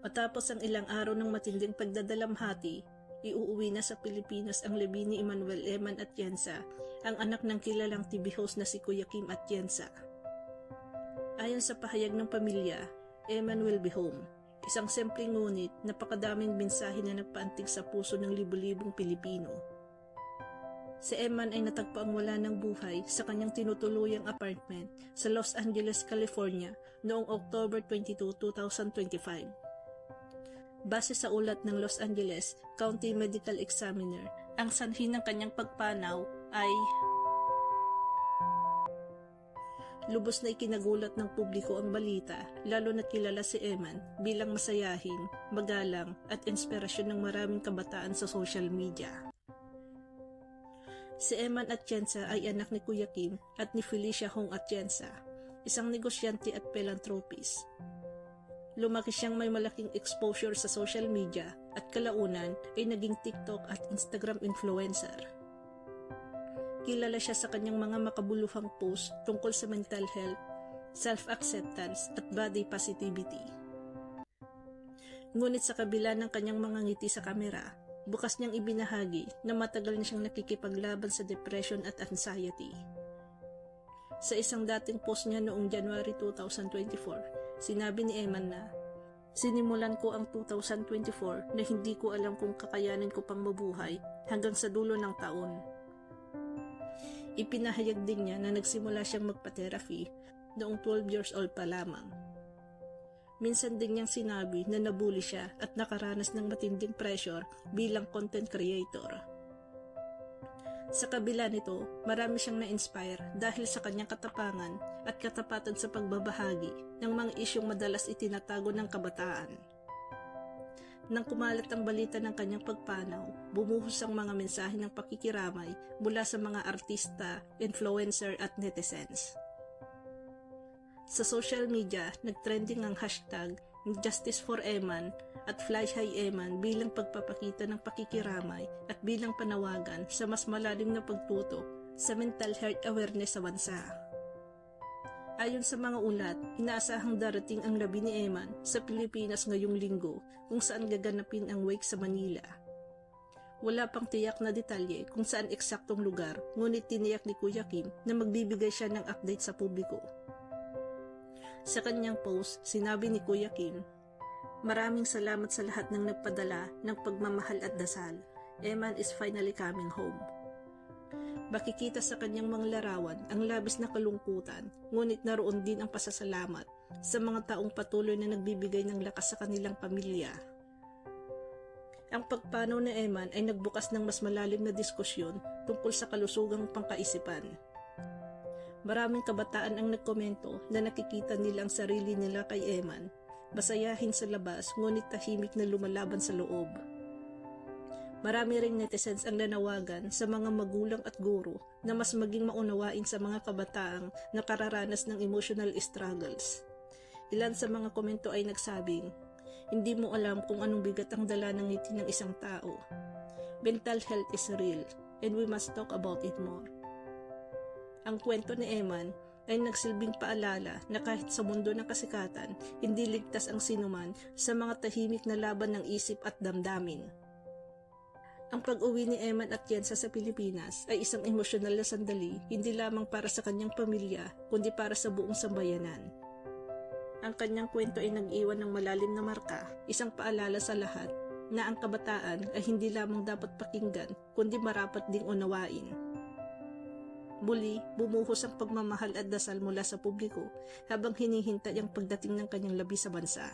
Matapos ang ilang araw ng matinding pagdadalamhati, iuuwi na sa Pilipinas ang labi ni Emmanuel Eman Atienza, ang anak ng kilalang TV host na si Kuya Kim Atienza. Ayon sa pahayag ng pamilya, Eman will be home. Isang simpleng ngunit napakadaming mensahe na nagpaantig sa puso ng libu-libong Pilipino. Si Eman ay natagpaang wala ng buhay sa kanyang tinutuluyang apartment sa Los Angeles, California noong October 22, 2025. Base sa ulat ng Los Angeles County Medical Examiner, ang sanhi ng kanyang pagpanaw ay lubos na ikinagulat ng publiko ang balita, lalo na't kilala si Eman bilang masayahin, magalang at inspirasyon ng maraming kabataan sa social media. Si Eman Atienza ay anak ni Kuya Kim at ni Felicia Hong Atienza, isang negosyante at philanthropist. Lumaki siyang may malaking exposure sa social media at kalaunan ay naging TikTok at Instagram influencer. Kilala siya sa kanyang mga makabuluhang post tungkol sa mental health, self-acceptance at body positivity. Ngunit sa kabila ng kanyang mga ngiti sa kamera, bukas niyang ibinahagi na matagal na siyang nakikipaglaban sa depression at anxiety. Sa isang dating post niya noong January 2024, sinabi ni Eman na, "Sinimulan ko ang 2024 na hindi ko alam kung kakayanin ko pang mabuhay hanggang sa dulo ng taon." Ipinahayag din niya na nagsimula siyang magpa-therapy noong 12 years old pa lamang. Minsan din niyang sinabi na nabully siya at nakaranas ng matinding pressure bilang content creator. Sa kabila nito, marami siyang na-inspire dahil sa kanyang katapangan at katapatan sa pagbabahagi ng mga isyong madalas itinatago ng kabataan. Nang kumalat ang balita ng kanyang pagpanaw, bumuhos ang mga mensahe ng pakikiramay mula sa mga artista, influencer at netizens. Sa social media, nagtrending ang hashtag Justice for Eman at Fly High Eman bilang pagpapakita ng pakikiramay at bilang panawagan sa mas malalim na pagtutok sa mental health awareness sa bansa. Ayon sa mga ulat, inaasahang darating ang labi ni Eman sa Pilipinas ngayong linggo kung saan gaganapin ang wake sa Manila. Wala pang tiyak na detalye kung saan eksaktong lugar, ngunit tiniyak ni Kuya Kim na magbibigay siya ng update sa publiko. Sa kanyang post, sinabi ni Kuya Kim, "Maraming salamat sa lahat ng nagpadala ng pagmamahal at dasal. Eman is finally coming home." Makikita sa kanyang mga larawan ang labis na kalungkutan, ngunit naroon din ang pasasalamat sa mga taong patuloy na nagbibigay ng lakas sa kanilang pamilya. Ang pagpanaw ni Eman ay nagbukas ng mas malalim na diskusyon tungkol sa kalusugang pangkaisipan. Maraming kabataan ang nagkomento na nakikita nila ang sarili nila kay Eman, masayahin sa labas ngunit tahimik na lumalaban sa loob. Marami ring netizens ang nanawagan sa mga magulang at guro na mas maging maunawain sa mga kabataang nakararanas ng emotional struggles. Ilan sa mga komento ay nagsabing, "Hindi mo alam kung anong bigat ang dala ng ngiti ng isang tao. Mental health is real and we must talk about it more." Ang kwento ni Eman ay nagsilbing paalala na kahit sa mundo ng kasikatan, hindi ligtas ang sinuman sa mga tahimik na laban ng isip at damdamin. Ang pag-uwi ni Eman Atienza sa Pilipinas ay isang emosyonal na sandali, hindi lamang para sa kanyang pamilya, kundi para sa buong sambayanan. Ang kanyang kwento ay nag-iwan ng malalim na marka, isang paalala sa lahat na ang kabataan ay hindi lamang dapat pakinggan, kundi marapat ding unawain. Muli, bumuhos ang pagmamahal at dasal mula sa publiko habang hinihintay ang pagdating ng kanyang labi sa bansa.